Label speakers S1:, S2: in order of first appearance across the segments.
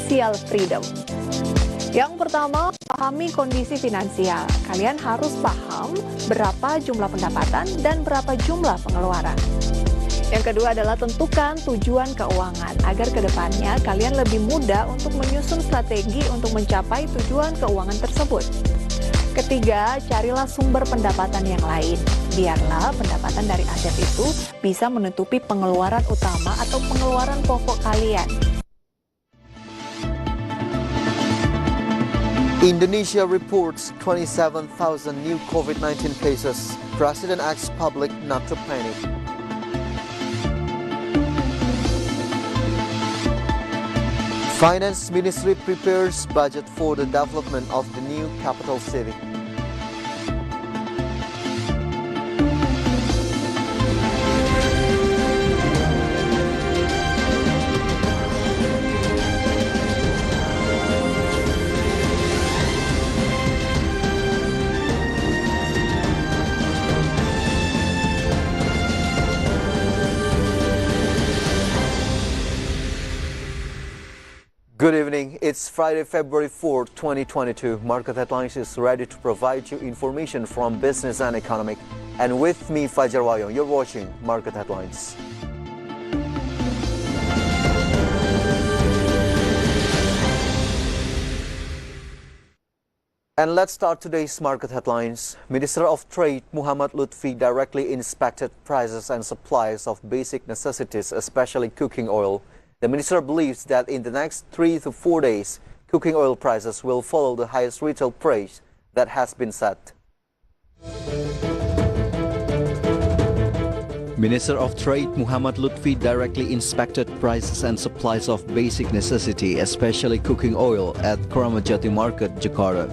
S1: Financial Freedom. Yang pertama, pahami kondisi finansial. Kalian harus paham berapa jumlah pendapatan dan berapa jumlah pengeluaran. Yang kedua adalah tentukan tujuan keuangan agar kedepannya kalian lebih mudah untuk menyusun strategi untuk mencapai tujuan keuangan tersebut. Ketiga, carilah sumber pendapatan yang lain. Biarlah pendapatan dari aset itu bisa menutupi pengeluaran utama atau pengeluaran pokok kalian.
S2: Indonesia reports 27,000 new COVID-19 cases. President asks public not to panic. Finance Ministry prepares budget for the development of the new capital city. Good evening. It's Friday, Februari 4, 2022. Market Headlines is ready to provide you information from business and economic. And with me, Fajar Wayong, you're watching Market Headlines. And let's start today's Market Headlines. Minister of Trade Muhammad Lutfi directly inspected prices and supplies of basic necessities, especially cooking oil. The minister believes that in the next 3 to 4 days, cooking oil prices will follow the highest retail price that has been set. Minister of Trade Muhammad Lutfi directly inspected prices and supplies of basic necessity, especially cooking oil, at Kramatjati Market, Jakarta.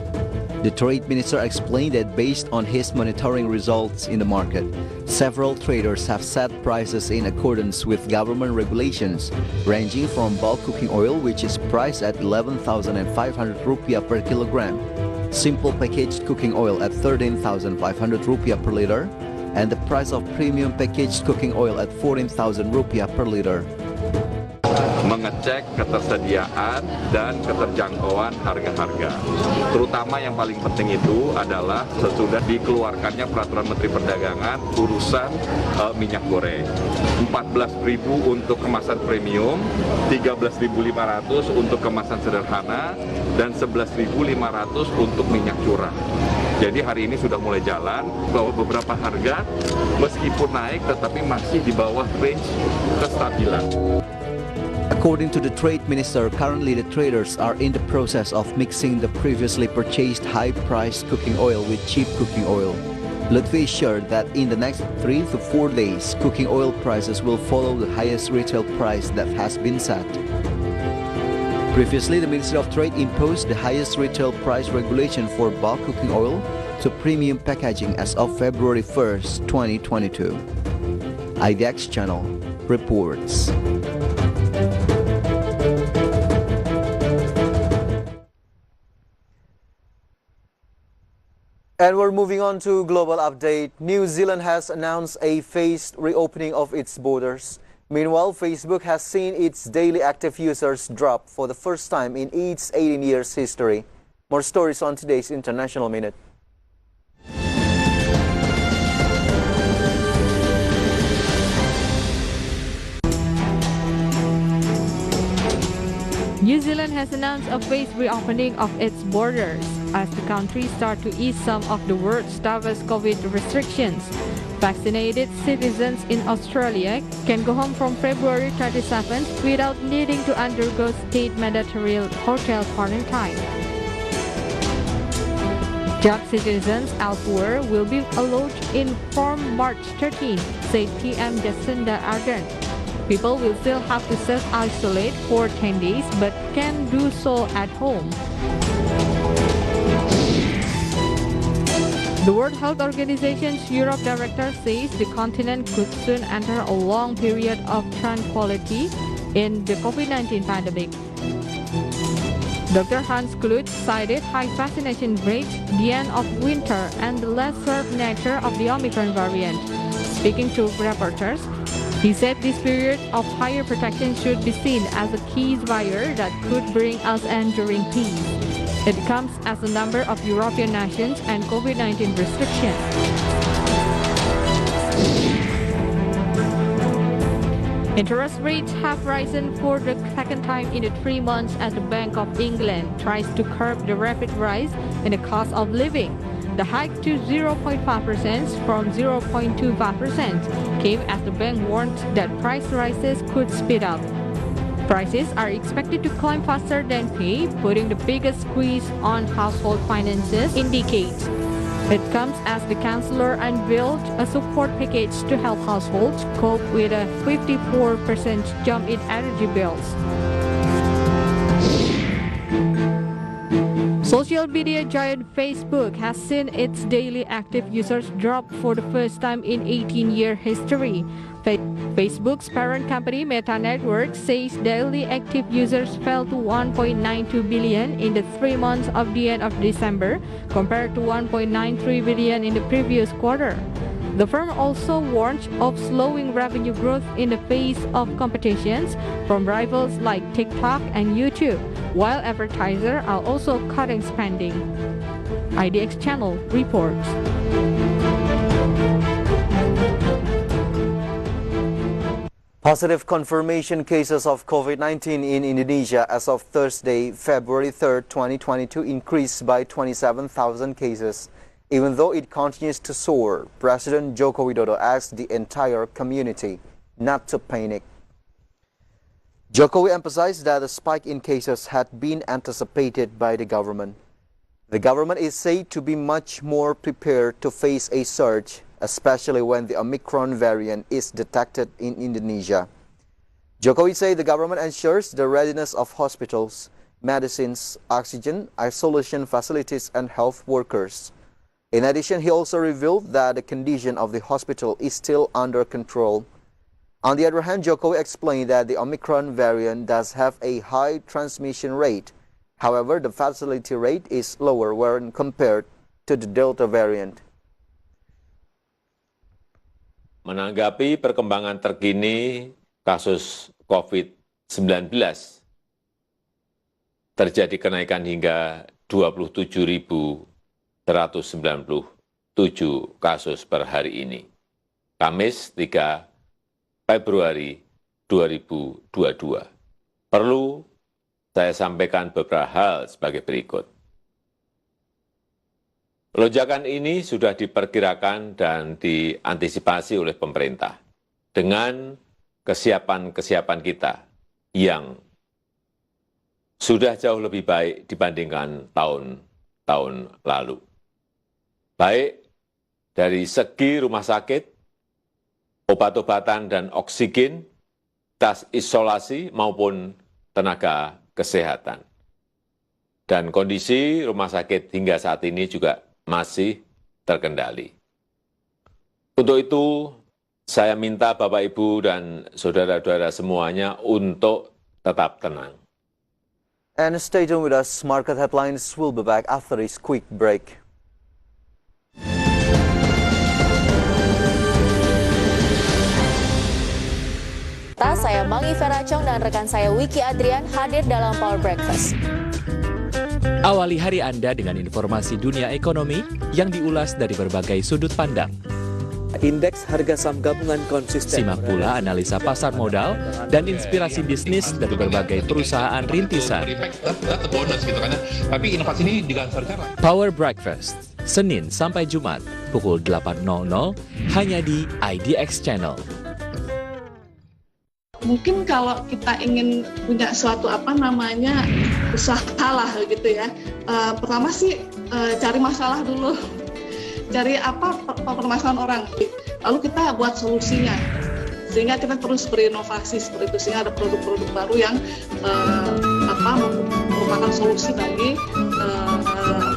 S2: The Trade Minister explained that based on his monitoring results in the market, several traders have set prices in accordance with government regulations, ranging from bulk cooking oil, which is priced at 11,500 rupiah per kilogram, simple packaged cooking oil at 13,500 rupiah per liter, and the price of premium packaged cooking oil at 14,000 rupiah per liter.
S3: Mengecek ketersediaan dan keterjangkauan harga-harga. Terutama yang paling penting itu adalah sesudah dikeluarkannya Peraturan Menteri Perdagangan urusan minyak goreng. 14.000 untuk kemasan premium, 13.500 untuk kemasan sederhana, dan 11.500 untuk minyak curah. Jadi hari ini sudah mulai jalan bahwa beberapa harga meskipun naik tetapi masih di bawah range kestabilan.
S2: According to the Trade Minister, currently the traders are in the process of mixing the previously purchased high-priced cooking oil with cheap cooking oil. Lutfi assured that in the next 3 to 4 days, cooking oil prices will follow the highest retail price that has been set. Previously, the Ministry of Trade imposed the highest retail price regulation for bulk cooking oil to premium packaging as of February 1st, 2022. IDX Channel reports. And we're moving on to global update. New Zealand has announced a phased reopening of its borders. Meanwhile, Facebook has seen its daily active users drop for the first time in its 18 years history. More stories on today's International Minute.
S4: New Zealand has announced a phased reopening of its borders as the country starts to ease some of the world's toughest COVID restrictions. Vaccinated citizens in Australia can go home from February 27th without needing to undergo state mandatory hotel quarantine. Dutch citizens elsewhere will be allowed in from March 13, said PM Jacinda Ardern. People will still have to self-isolate for 10 days but can do so at home. The World Health Organization's Europe director says the continent could soon enter a long period of tranquility in the COVID-19 pandemic. Dr. Hans Kluth cited high vaccination rates, the end of winter, and the less certain nature of the Omicron variant. Speaking to reporters, He said this period of higher protection should be seen as a key barrier that could bring us enduring peace. It comes as a number of European nations and COVID-19 restrictions. Interest rates have risen for the second time in the 3 months as the Bank of England tries to curb the rapid rise in the cost of living. The hike to 0.5% from 0.25% came as the bank warned that price rises could speed up. Prices are expected to climb faster than pay, putting the biggest squeeze on household finances in decades. It comes as the Chancellor unveiled a support package to help households cope with a 54% jump in energy bills. Social media giant Facebook has seen its daily active users drop for the first time in 18-year history. Facebook's parent company Meta Networks says daily active users fell to 1.92 billion in the 3 months of the end of December, compared to 1.93 billion in the previous quarter. The firm also warned of slowing revenue growth in the face of competitions from rivals like TikTok and YouTube, while advertisers are also cutting spending. IDX Channel reports.
S2: Positive confirmation cases of COVID-19 in Indonesia as of Thursday, February 3rd, 2022 increased by 27,000 cases. Even though it continues to soar, President Joko Widodo asked the entire community not to panic. Jokowi emphasized that the spike in cases had been anticipated by the government. The government is said to be much more prepared to face a surge, especially when the Omicron variant is detected in Indonesia. Jokowi said the government ensures the readiness of hospitals, medicines, oxygen, isolation facilities, and health workers. In addition, he also revealed that the condition of the hospital is still under control. On the other hand, Jokowi explained that the Omicron variant does have a high transmission rate. However, the fatality rate is lower when compared to the Delta variant.
S5: Menanggapi perkembangan terkini kasus COVID-19, terjadi kenaikan hingga 27.197 kasus per hari ini, Kamis 3 Februari 2022. Perlu saya sampaikan beberapa hal sebagai berikut. Lonjakan ini sudah diperkirakan dan diantisipasi oleh pemerintah dengan kesiapan-kesiapan kita yang sudah jauh lebih baik dibandingkan tahun-tahun lalu. Baik dari segi rumah sakit, obat-obatan dan oksigen, tas isolasi maupun tenaga kesehatan. Dan kondisi rumah sakit hingga saat ini juga masih terkendali. Untuk itu, saya minta Bapak, Ibu, dan saudara-saudara semuanya untuk tetap tenang.
S2: And stay tuned with us. Market headlines will be back after this quick break.
S6: Saya Mangivera Tjong dan rekan saya Wicky Adrian hadir dalam Power Breakfast.
S7: Awali hari Anda dengan informasi dunia ekonomi yang diulas dari berbagai sudut pandang.
S8: Indeks harga saham gabungan konsisten.
S7: Simak pula analisa pasar modal dan inspirasi bisnis dari berbagai perusahaan rintisan.
S9: Tapi inovasi ini digantorkan.
S7: Power Breakfast, Senin sampai Jumat, pukul 8.00, hanya di IDX Channel.
S10: Mungkin kalau kita ingin punya suatu usaha lah gitu ya. Pertama sih cari masalah dulu, cari permasalahan orang, lalu kita buat solusinya. Sehingga kita terus berinovasi seperti itu, sehingga ada produk-produk baru yang merupakan solusi bagi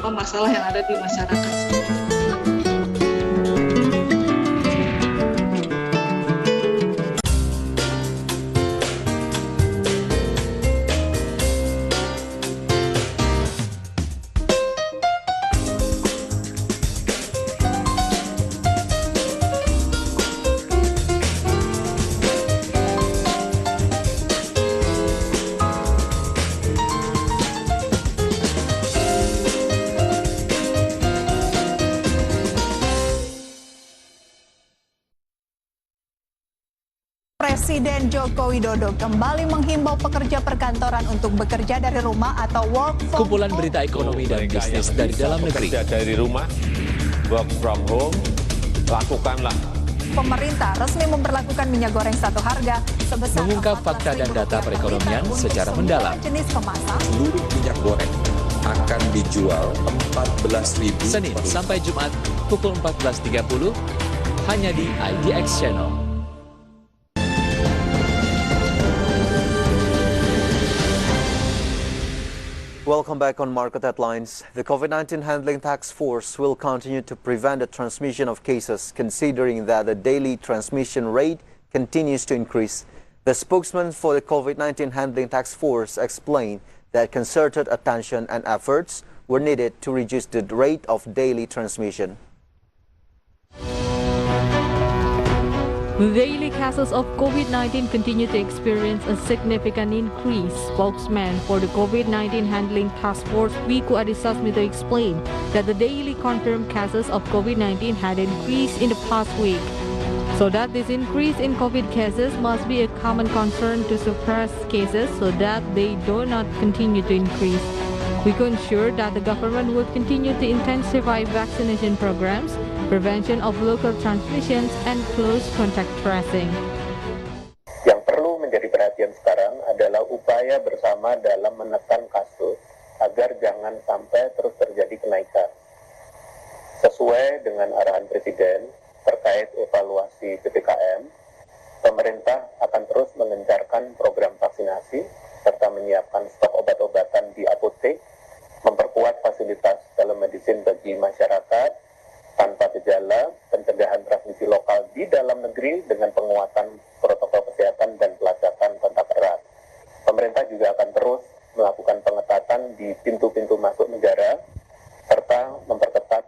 S10: masalah yang ada di masyarakat.
S1: Presiden Joko Widodo kembali menghimbau pekerja perkantoran untuk bekerja dari rumah atau work from
S7: Kumpulan
S1: home.
S7: berita ekonomi dan bisnis dari dalam negeri.
S5: Bekerja dari rumah, work from home, lakukanlah.
S1: Pemerintah resmi memberlakukan minyak goreng satu harga sebesar
S7: Mengungkap fakta dan data perekonomian secara mendalam.
S1: Jenis kemasan.
S9: Seluruh minyak goreng akan dijual 14.000
S7: Senin sampai Jumat pukul 14.30 hanya di IDX Channel.
S2: Welcome back on Market Headlines. The COVID-19 Handling Task Force will continue to prevent the transmission of cases, considering that the daily transmission rate continues to increase. The spokesman for the COVID-19 Handling Task Force explained that concerted attention and efforts were needed to reduce the rate of daily transmission.
S4: Daily cases of COVID-19 continue to experience a significant increase. Spokesman for the COVID-19 Handling Task Force, Wicky Adrian, explained that the daily confirmed cases of COVID-19 had increased in the past week. So that this increase in COVID cases must be a common concern to suppress cases so that they do not continue to increase. We can ensure that the government will continue to intensify vaccination programs, prevention of local transmissions, and close contact tracing.
S11: Yang perlu menjadi perhatian sekarang adalah upaya bersama dalam menekan kasus agar jangan sampai terus terjadi kenaikan. Sesuai dengan arahan Presiden terkait evaluasi PPKM, pemerintah akan terus mengencarkan program vaksinasi serta menyiapkan stok obat-obatan di apotek, memperkuat fasilitas telemedicine bagi masyarakat tanpa gejala, pencegahan transmisi lokal di dalam negeri dengan penguatan protokol kesehatan dan pelacakan kontak erat. Pemerintah juga akan terus melakukan pengetatan di pintu-pintu masuk negara serta memperketat.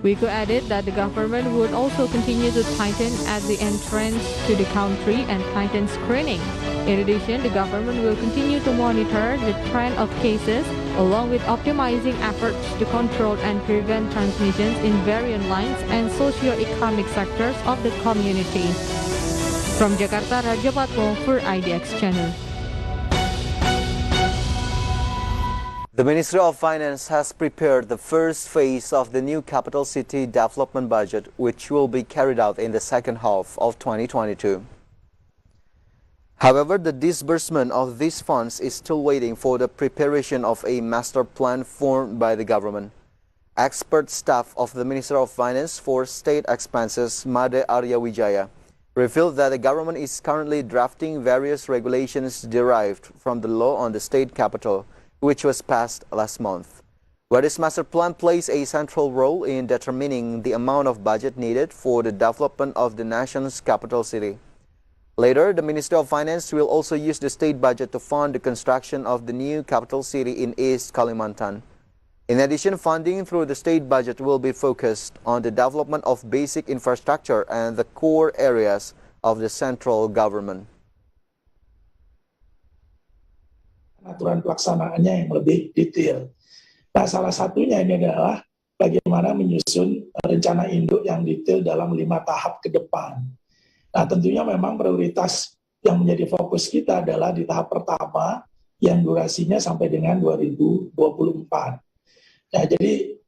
S4: Wicky added that the government would also continue to tighten at the entrance to the country and tighten screening. In addition, the government will continue to monitor the trend of cases along with optimizing efforts to control and prevent transmissions in various lines and socio-economic sectors of the community. From Jakarta, Raja Patmo for IDX Channel.
S2: The Ministry of Finance has prepared the first phase of the new capital city development budget, which will be carried out in the second half of 2022. However, the disbursement of these funds is still waiting for the preparation of a master plan formed by the government. Expert staff of the Ministry of Finance for State Expenses, Made Arya Wijaya, revealed that the government is currently drafting various regulations derived from the law on the state capital, which was passed last month, where this master plan plays a central role in determining the amount of budget needed for the development of the nation's capital city. Later, the Ministry of Finance will also use the state budget to fund the construction of the new capital city in East Kalimantan. In addition, funding through the state budget will be focused on the development of basic infrastructure and the core areas of the central government.
S12: Aturan pelaksanaannya yang lebih detail. Nah, salah satunya ini adalah bagaimana menyusun rencana induk yang detail dalam 5 tahap ke depan. Nah, tentunya memang prioritas yang menjadi fokus kita adalah di tahap pertama yang durasinya sampai dengan 2024. Nah, jadi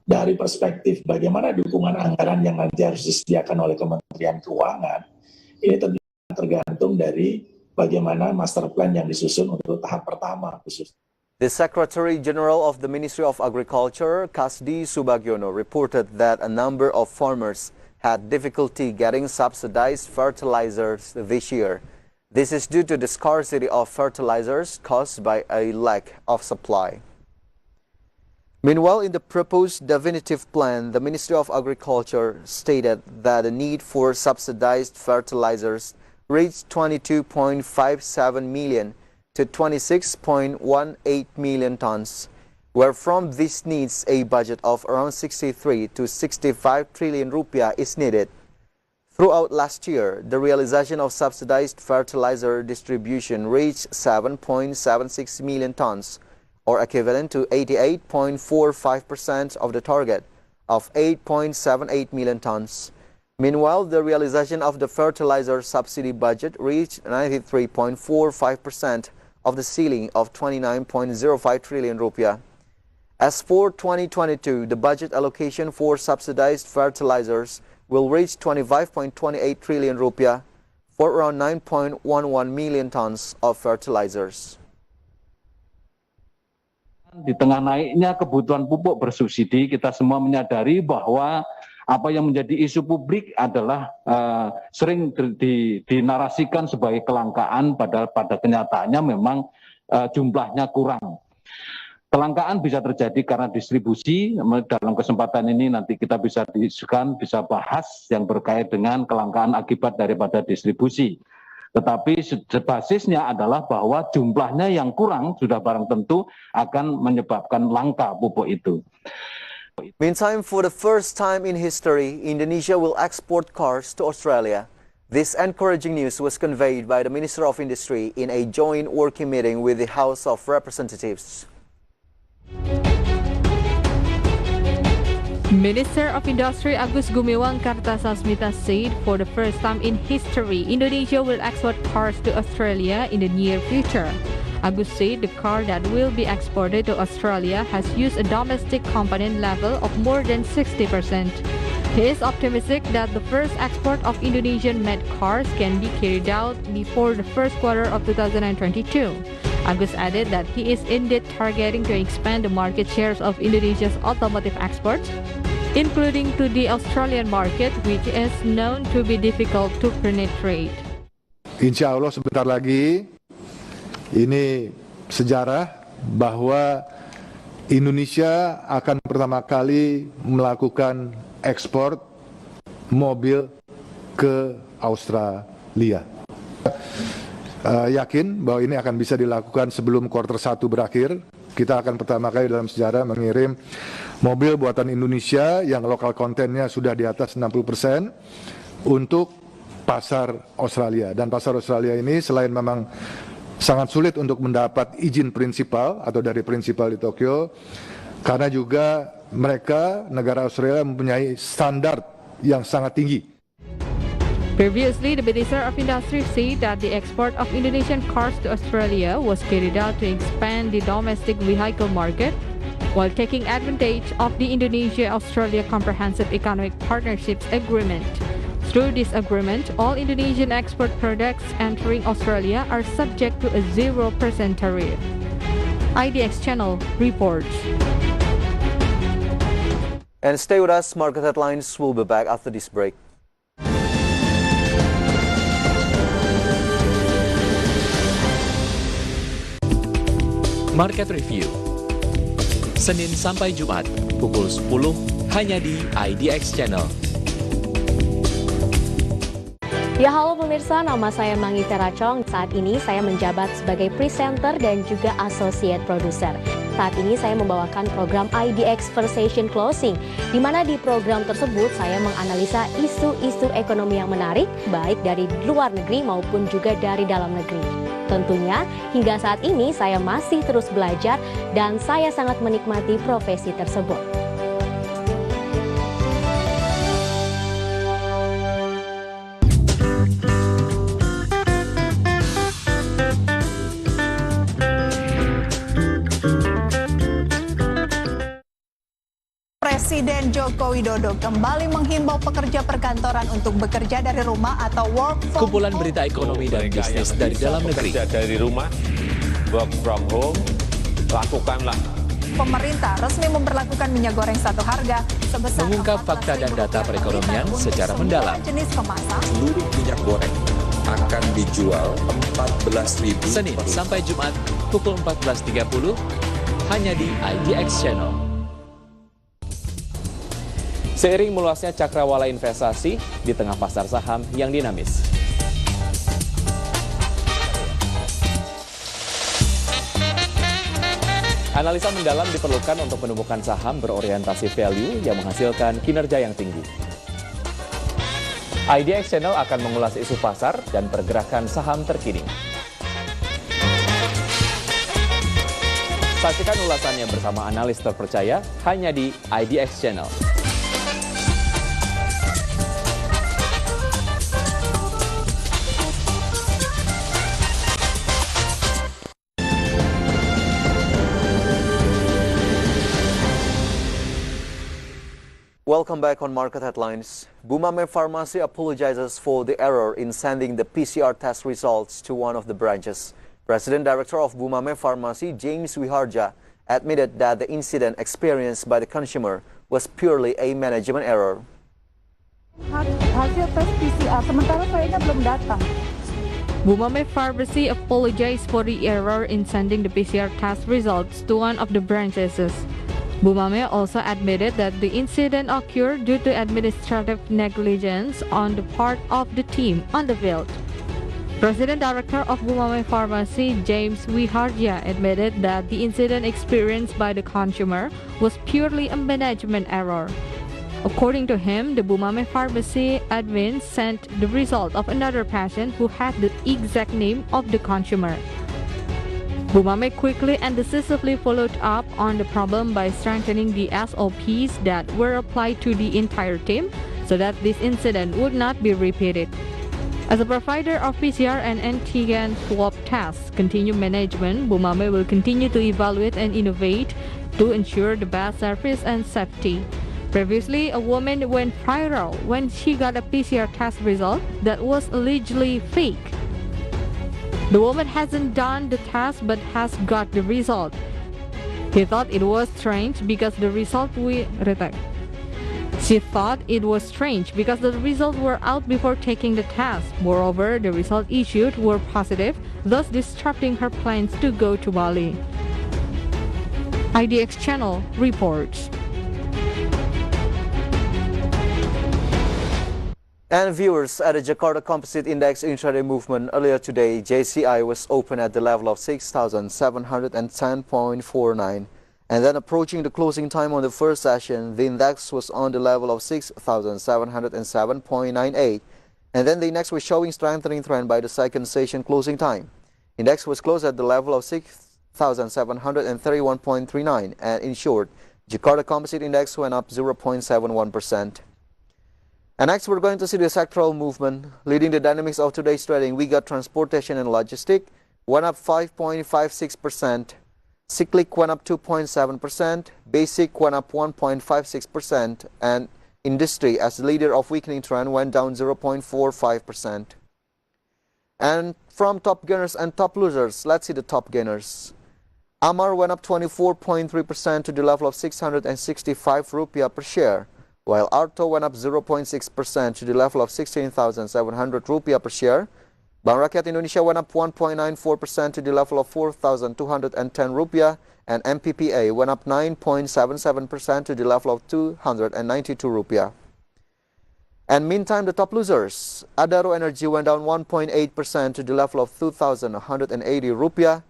S12: dari perspektif bagaimana dukungan anggaran yang nanti harus disediakan oleh Kementerian Keuangan, ini tentunya tergantung dari bagaimana master plan yang disusun untuk tahap pertama khusus.
S2: The Secretary General of the Ministry of Agriculture, Kasdi Subagiono, reported that a number of farmers had difficulty getting subsidized fertilizers this year. This is due to the scarcity of fertilizers caused by a lack of supply. Meanwhile, in the proposed definitive plan, the Ministry of Agriculture stated that the need for subsidized fertilizers reached 22.57 million to 26.18 million tons, wherefrom this needs a budget of around 63 to 65 trillion rupiah is needed. Throughout last year, the realization of subsidized fertilizer distribution reached 7.76 million tons, or equivalent to 88.45% of the target of 8.78 million tons. Meanwhile, the realization of the fertilizer subsidy budget reached 93.45% of the ceiling of 29.05 trillion rupiah. As for 2022, the budget allocation for subsidized fertilizers will reach 25.28 trillion rupiah for around 9.11 million tons of fertilizers.
S13: Di tengah naiknya kebutuhan pupuk bersubsidi, kita semua menyadari bahwa apa yang menjadi isu publik adalah sering dinarasikan sebagai kelangkaan, padahal pada kenyataannya memang jumlahnya kurang. Kelangkaan bisa terjadi karena distribusi. Dalam kesempatan ini nanti kita bisa diskusikan, bisa bahas yang berkait dengan kelangkaan akibat daripada distribusi. Tetapi basisnya adalah bahwa jumlahnya yang kurang sudah barang tentu akan menyebabkan langka pupuk itu.
S2: Meantime, for the first time in history, Indonesia will export cars to Australia. This encouraging news was conveyed by the Minister of Industry in a joint working meeting with the House of Representatives.
S4: Minister of Industry Agus Gumiwang Kartasasmita said for the first time in history, Indonesia will export cars to Australia in the near future. Agus said the car that will be exported to Australia has used a domestic component level of more than 60%. He is optimistic that the first export of Indonesian-made cars can be carried out before the first quarter of 2022. Agus added that he is indeed targeting to expand the market shares of Indonesia's automotive exports, including to the Australian market, which is known to be difficult to penetrate.
S14: Insya Allah sebentar lagi ini sejarah bahwa Indonesia akan pertama kali melakukan ekspor mobil ke Australia. Yakin bahwa ini akan bisa dilakukan sebelum kuartal 1 berakhir. Kita akan pertama kali dalam sejarah mengirim mobil buatan Indonesia yang lokal kontennya sudah di atas 60% untuk pasar Australia. Dan pasar Australia ini selain memang sangat sulit untuk mendapat izin prinsipal atau dari prinsipal di Tokyo, karena juga mereka, negara Australia, mempunyai standar yang sangat tinggi.
S4: Previously, the Minister of Industry said that the export of Indonesian cars to Australia was carried out to expand the domestic vehicle market while taking advantage of the Indonesia-Australia Comprehensive Economic Partnerships Agreement. Through this agreement, all Indonesian export products entering Australia are subject to a 0% tariff. IDX Channel reports.
S2: And stay with us, market headlines will be back after this break.
S7: Market Review Senin sampai Jumat pukul 10 hanya di IDX Channel.
S6: Ya halo pemirsa, nama saya Mangivera Tjong. Saat ini saya menjabat sebagai presenter dan juga associate producer. Saat ini saya membawakan program IDX Session Closing, di mana di program tersebut saya menganalisa isu-isu ekonomi yang menarik, baik dari luar negeri maupun juga dari dalam negeri. Tentunya hingga saat ini saya masih terus belajar dan saya sangat menikmati profesi tersebut.
S1: Presiden Joko Widodo kembali menghimbau pekerja perkantoran untuk bekerja dari rumah atau work from
S7: Kumpulan berita ekonomi dan bisnis dari dalam negeri.
S5: Bekerja dari rumah, work from home, lakukanlah.
S1: Pemerintah resmi memberlakukan minyak goreng satu harga sebesar
S7: Mengungkap fakta dan data perekonomian secara mendalam.
S1: Jenis kemasan.
S9: Seluruh minyak goreng akan dijual 14.000
S7: Senin sampai Jumat pukul 14.30 hanya di IDX Channel. Seiring meluasnya cakrawala investasi di tengah pasar saham yang dinamis. Analisa mendalam diperlukan untuk menemukan saham berorientasi value yang menghasilkan kinerja yang tinggi. IDX Channel akan mengulas isu pasar dan pergerakan saham terkini. Saksikan ulasannya bersama analis terpercaya hanya di IDX Channel.
S2: Welcome back on Market Headlines. Bumami Pharmacy apologizes for the error in sending the PCR test results to one of the branches. President Director of Bumami Pharmacy, James Wiharja, admitted that the incident experienced by the consumer was purely a management error.
S15: Hasil tes PCR, sementara kayaknya belum datang.
S4: Bumami Pharmacy apologized for the error in sending the PCR test results to one of the branches. Bumami also admitted that the incident occurred due to administrative negligence on the part of the team on the field. President Director of Bumami Pharmacy, James Wiharja, admitted that the incident experienced by the consumer was purely a management error. According to him, the Bumami Pharmacy admin sent the result of another patient who had the exact name of the consumer. Bumami quickly and decisively followed up on the problem by strengthening the SOPs that were applied to the entire team so that this incident would not be repeated. As a provider of PCR and antigen swab tests, continued management, Bumami will continue to evaluate and innovate to ensure the best service and safety. Previously, a woman went viral when she got a PCR test result that was allegedly fake. The woman hasn't done the test but has got the result. He thought it was strange because the result She thought it was strange because the results were out before taking the test. Moreover, the results issued were positive, thus disrupting her plans to go to Bali. IDX Channel reports.
S2: And viewers, at the Jakarta Composite Index intraday movement earlier today, JCI was open at the level of 6,710.49. And then approaching the closing time on the first session, the index was on the level of 6,707.98. And then the index was showing strengthening trend by the second session closing time. Index was closed at the level of 6,731.39. And in short, Jakarta Composite Index went up 0.71%. And next, we're going to see the sectoral movement. Leading the dynamics of today's trading, we got transportation and logistics, went up 5.56%. Cyclic went up 2.7%. Basic went up 1.56%. And industry, as the leader of weakening trend, went down 0.45%. And from top gainers and top losers, let's see the top gainers. Amar went up 24.3% to the level of 665 rupiah per share, while Arto went up 0.6% to the level of 16,700 rupiah per share. Bank Rakyat Indonesia went up 1.94% to the level of 4,210 rupiah, and MPPA went up 9.77% to the level of 292 rupiah. And meantime, the top losers, Adaro Energy went down 1.8% to the level of 2,180 rupiah.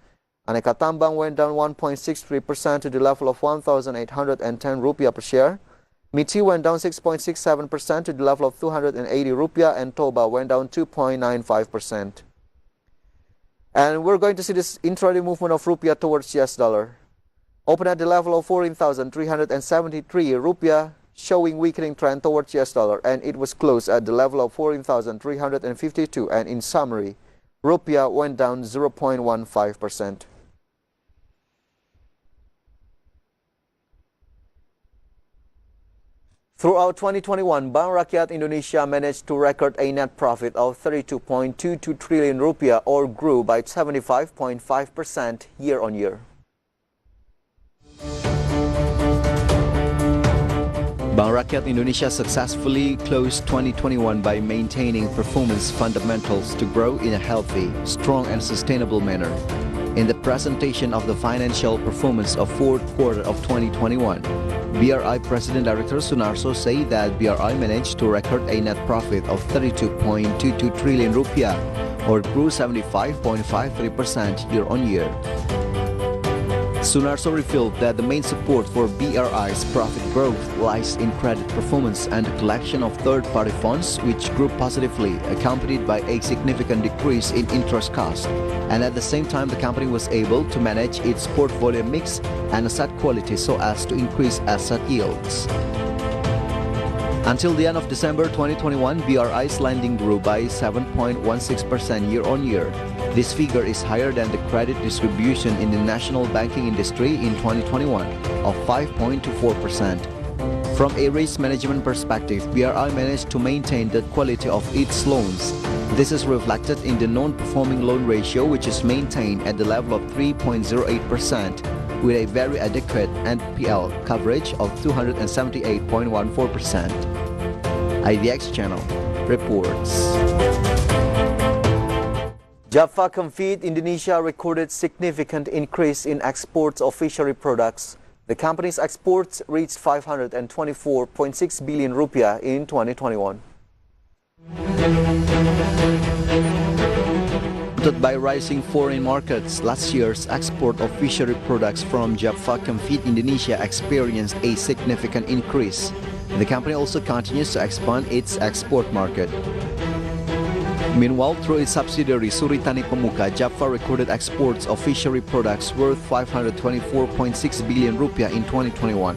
S2: Aneka Tambang went down 1.63% to the level of 1,810 rupiah per share. Miti went down 6.67% to the level of 280 rupiah, and Toba went down 2.95%. And we're going to see this intraday movement of rupiah towards US dollar. Open at the level of 14,373 rupiah, showing weakening trend towards US dollar, and it was closed at the level of 14,352. And in summary, rupiah went down 0.15%. Throughout 2021, Bank Rakyat Indonesia managed to record a net profit of 32.22 trillion rupiah, or grew by 75.5% year-on-year. Bank Rakyat Indonesia successfully closed 2021 by maintaining performance fundamentals to grow in a healthy, strong and sustainable manner. In the presentation of the financial performance of fourth quarter of 2021, BRI President Director Sunarso said that BRI managed to record a net profit of 32.22 trillion rupiah, or grew 75.53% year-on-year. Sunarso revealed that the main support for BRI's profit growth lies in credit performance and the collection of third-party funds, which grew positively, accompanied by a significant decrease in interest cost. And at the same time, the company was able to manage its portfolio mix and asset quality so as to increase asset yields. Until the end of December 2021, BRI's lending grew by 7.16% year-on-year. This figure is higher than the credit distribution in the national banking industry in 2021 of 5.24%. From a risk management perspective, BRI managed to maintain the quality of its loans. This is reflected in the non-performing loan ratio, which is maintained at the level of 3.08%, with a very adequate NPL coverage of 278.14%. IDX Channel reports.
S16: Java Confeed Indonesia recorded significant increase in exports of fishery products. The company's exports reached 524.6 billion rupiah in 2021.
S2: Boosted by rising foreign markets, last year's export of fishery products from Java Confeed Indonesia experienced a significant increase. The company also continues to expand its export market. Meanwhile, through its subsidiary Suri Tani Pemuka, Java recorded exports of fishery products worth 524.6 billion rupiah in 2021.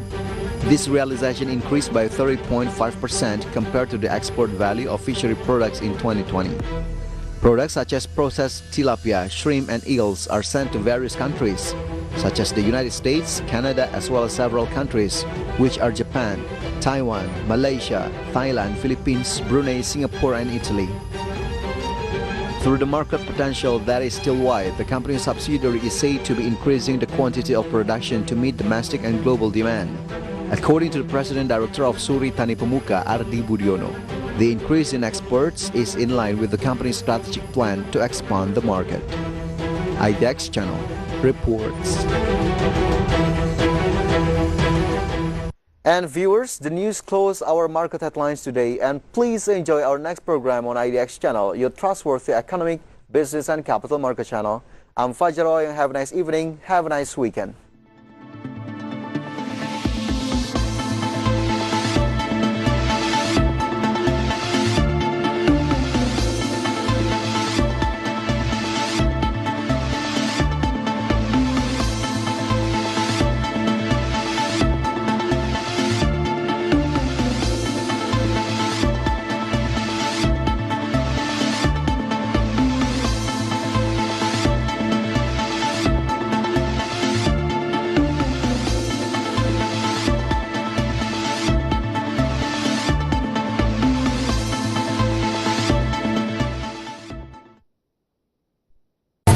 S2: This realization increased by 30.5% compared to the export value of fishery products in 2020. Products such as processed tilapia, shrimp, and eels are sent to various countries, such as the United States, Canada, as well as several countries, which are Japan, Taiwan, Malaysia, Thailand, Philippines, Brunei, Singapore, and Italy. Through the market potential that is still wide, the company's subsidiary is said to be increasing the quantity of production to meet domestic and global demand. According to the President Director of Suri Tani Pemuka, Ardi Budiono, the increase in exports is in line with the company's strategic plan to expand the market. IDX Channel reports.
S16: And viewers, the news close our market headlines today, and please enjoy our next program on IDX Channel, your trustworthy economic, business, and capital market channel. I'm Fajar Wayong. Have a nice evening. Have a nice weekend.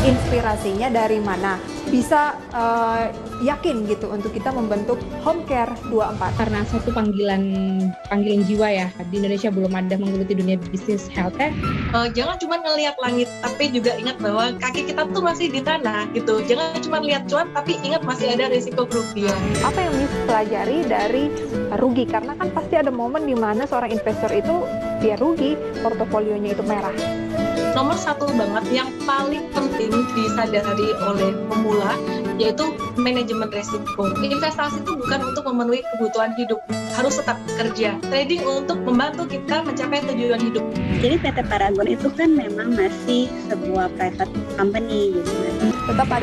S1: Inspirasinya dari mana? Bisa yakin gitu untuk kita membentuk home care 24.
S17: Karena satu panggilan jiwa ya, di Indonesia belum ada menggeluti dunia bisnis healthcare.
S18: Jangan cuma ngelihat langit, tapi juga ingat bahwa kaki kita tuh masih di tanah gitu. Jangan cuma lihat cuan, tapi ingat masih ada risiko kerugian.
S1: Apa yang bisa pelajari dari rugi? Karena kan pasti ada momen di mana seorang investor itu dia rugi, portofolionya itu merah.
S18: Nomor satu banget yang paling penting disadari oleh pemula yaitu manajemen resiko. Investasi itu bukan untuk memenuhi kebutuhan hidup, harus tetap kerja. Trading untuk membantu kita mencapai tujuan hidup.
S19: Jadi PT Paragon itu kan memang masih sebuah private company gitu.
S1: Tetap ada